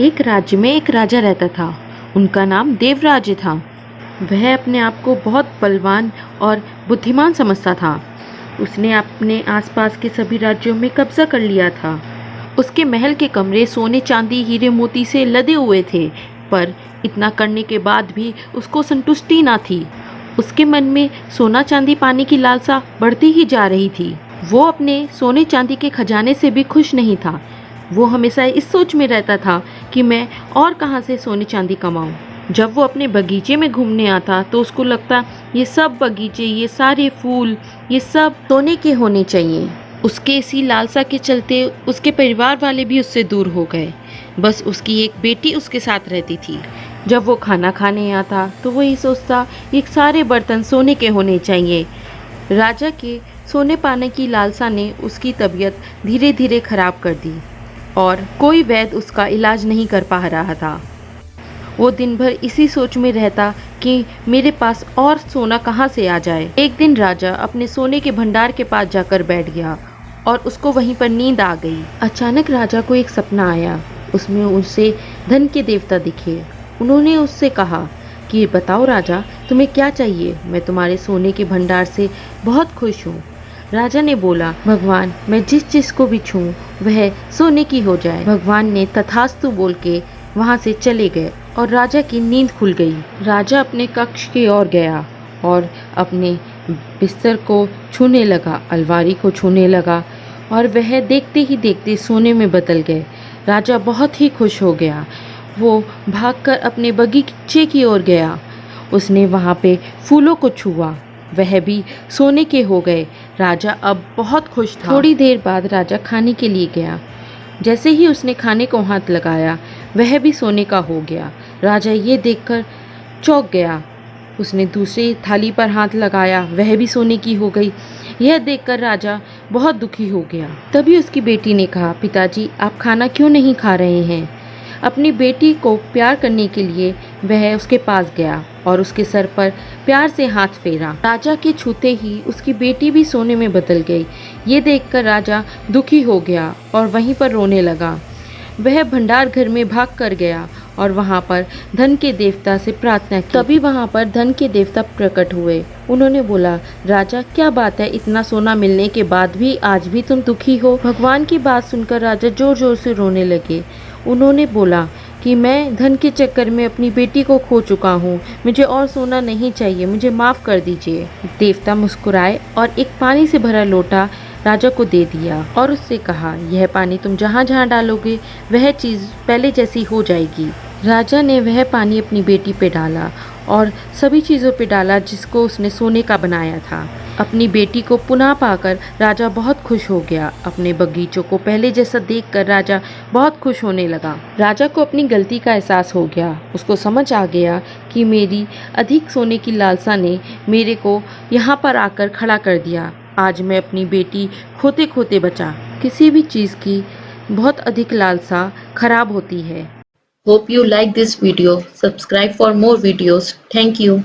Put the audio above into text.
एक राज्य में एक राजा रहता था। उनका नाम देवराज था। वह अपने आप को बहुत बलवान और बुद्धिमान समझता था। उसने अपने आसपास के सभी राज्यों में कब्जा कर लिया था। उसके महल के कमरे सोने चांदी हीरे मोती से लदे हुए थे, पर इतना करने के बाद भी उसको संतुष्टि ना थी। उसके मन में सोना चांदी पाने की लालसा बढ़ती ही जा रही थी। वो अपने सोने चांदी के खजाने से भी खुश नहीं था। वो हमेशा इस सोच में रहता था कि मैं और कहाँ से सोने चांदी कमाऊं। जब वो अपने बगीचे में घूमने आता तो उसको लगता ये सब बगीचे, ये सारे फूल, ये सब सोने के होने चाहिए। उसके इसी लालसा के चलते उसके परिवार वाले भी उससे दूर हो गए। बस उसकी एक बेटी उसके साथ रहती थी। जब वो खाना खाने आता तो वो ये सोचता ये सारे बर्तन सोने के होने चाहिए। राजा के सोने पाने की लालसा ने उसकी तबीयत धीरे धीरे खराब कर दी और कोई वैद्य उसका इलाज नहीं कर पा रहा था। वो दिन भर इसी सोच में रहता कि मेरे पास और सोना कहाँ से आ जाए। एक दिन राजा अपने सोने के भंडार के पास जाकर बैठ गया और उसको वहीं पर नींद आ गई। अचानक राजा को एक सपना आया। उसमें उसे धन के देवता दिखे। उन्होंने उससे कहा कि बताओ राजा, तुम्हें क्या चाहिए? मैं तुम्हारे सोने के भंडार से बहुत खुश हूँ। राजा ने बोला, भगवान, मैं जिस चीज़ को भी छूं वह सोने की हो जाए। भगवान ने तथास्तु बोल के वहाँ से चले गए और राजा की नींद खुल गई। राजा अपने कक्ष की ओर गया और अपने बिस्तर को छूने लगा, अलमारी को छूने लगा और वह देखते ही देखते सोने में बदल गए। राजा बहुत ही खुश हो गया। वो भागकर अपने बगीचे की ओर गया। उसने वहाँ पे फूलों को छुआ, वह भी सोने के हो गए। राजा अब बहुत खुश था। थोड़ी देर बाद राजा खाने के लिए गया। जैसे ही उसने खाने को हाथ लगाया, वह भी सोने का हो गया। राजा ये देखकर चौंक गया। उसने दूसरी थाली पर हाथ लगाया, वह भी सोने की हो गई। यह देखकर राजा बहुत दुखी हो गया। तभी उसकी बेटी ने कहा, पिताजी, आप खाना क्यों नहीं खा रहे हैं? अपनी बेटी को प्यार करने के लिए वह उसके पास गया और उसके सर पर प्यार से हाथ फेरा। राजा के छूते ही उसकी बेटी भी सोने में बदल गई। ये देखकर राजा दुखी हो गया और वहीं पर रोने लगा। वह भंडार घर में भाग कर गया और वहाँ पर धन के देवता से प्रार्थना की। तभी वहाँ पर धन के देवता प्रकट हुए। उन्होंने बोला, राजा, क्या बात है, इतना सोना मिलने के बाद भी आज भी तुम दुखी हो? भगवान की बात सुनकर राजा जोर जोर से रोने लगे। उन्होंने बोला कि मैं धन के चक्कर में अपनी बेटी को खो चुका हूँ, मुझे और सोना नहीं चाहिए, मुझे माफ़ कर दीजिए। देवता मुस्कुराए और एक पानी से भरा लोटा राजा को दे दिया और उससे कहा, यह पानी तुम जहाँ जहाँ डालोगे वह चीज़ पहले जैसी हो जाएगी। राजा ने वह पानी अपनी बेटी पे डाला और सभी चीज़ों पे डाला जिसको उसने सोने का बनाया था। अपनी बेटी को पुनः पाकर राजा बहुत खुश हो गया। अपने बगीचों को पहले जैसा देखकर राजा बहुत खुश होने लगा। राजा को अपनी गलती का एहसास हो गया। उसको समझ आ गया कि मेरी अधिक सोने की लालसा ने मेरे को यहाँ पर आकर खड़ा कर दिया। आज मैं अपनी बेटी खोते खोते बचा। किसी भी चीज़ की बहुत अधिक लालसा खराब होती है। Hope you like this video. Subscribe for more videos. Thank you.